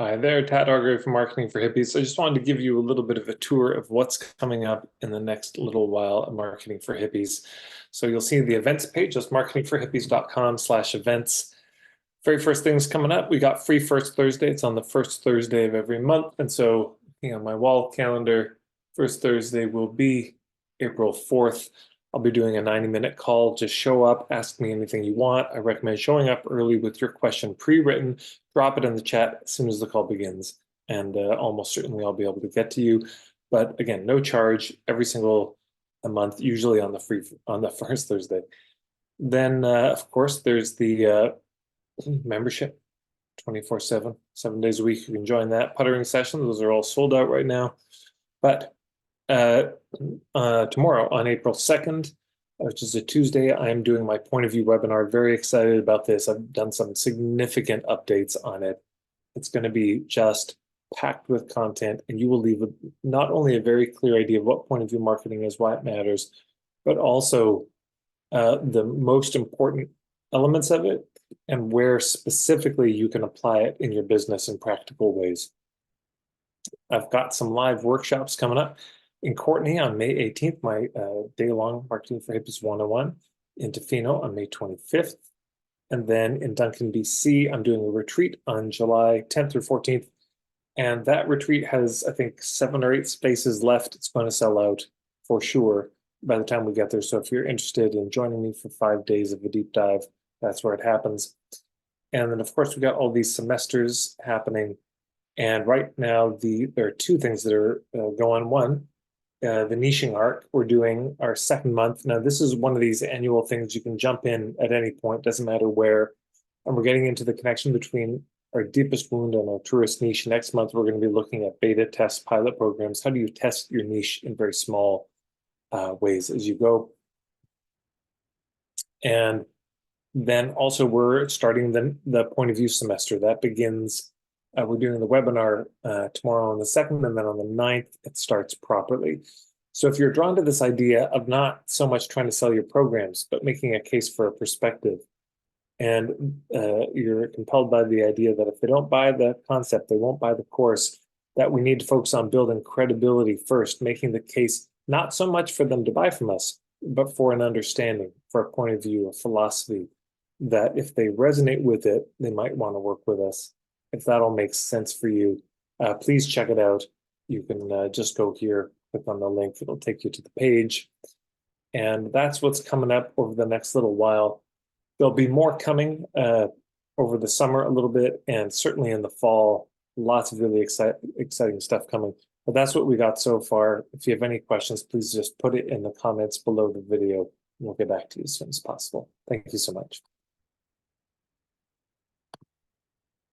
Hi there, Tad Hargrave from Marketing for Hippies. So I just wanted to give you a little bit of a tour of what's coming up in the next little while at Marketing for Hippies. So you'll see the events page, that's marketingforhippies.com/events. Very first things coming up, we got Free First Thursday. It's on the first Thursday of every month. And so, on my wall calendar, first Thursday will be April 4th. I'll be doing a 90-minute call. Just show up, ask me anything you want. I recommend showing up early with your question pre-written. Drop it in the chat as soon as the call begins, and almost certainly I'll be able to get to you. But again, no charge every single month, usually on the first Thursday. Then, of course, there's the membership, 24/7, 7 days a week. You can join that. Puttering sessions, those are all sold out right now. But tomorrow on April 2nd, which is a Tuesday, I am doing my point of view webinar. Very excited about this. I've done some significant updates on it. It's going to be just packed with content, and you will leave with not only a very clear idea of what point of view marketing is, why it matters, but also the most important elements of it and where specifically you can apply it in your business in practical ways. I've got some live workshops coming up in Courtney on May 18th, my day-long Marketing for Hippies 101, in Tofino on May 25th. And then in Duncan, BC, I'm doing a retreat on July 10th through 14th. And that retreat has, I think, 7 or 8 spaces left. It's going to sell out for sure by the time we get there. So if you're interested in joining me for 5 days of a deep dive, that's where it happens. And then, of course, we got all these semesters happening. And right now, there are 2 things that are going. One, the niching arc, we're doing our 2nd month. Now, this is one of these annual things you can jump in at any point, doesn't matter where. And we're getting into the connection between our deepest wound and our truest niche. Next month, we're going to be looking at beta test pilot programs. How do you test your niche in very small ways as you go? And then also we're starting the point of view semester. That begins, we're doing the webinar tomorrow on the 2nd, and then on the 9th, it starts properly. So if you're drawn to this idea of not so much trying to sell your programs, but making a case for a perspective, and you're compelled by the idea that if they don't buy the concept, they won't buy the course, that we need to focus on building credibility first, making the case not so much for them to buy from us, but for an understanding, for a point of view, a philosophy, that if they resonate with it, they might want to work with us. If that all makes sense for you, please check it out. You can just go here, click on the link. It'll take you to the page. And that's what's coming up over the next little while. There'll be more coming over the summer a little bit, and certainly in the fall, lots of really exciting stuff coming. But that's what we got so far. If you have any questions, please just put it in the comments below the video, and we'll get back to you as soon as possible. Thank you so much.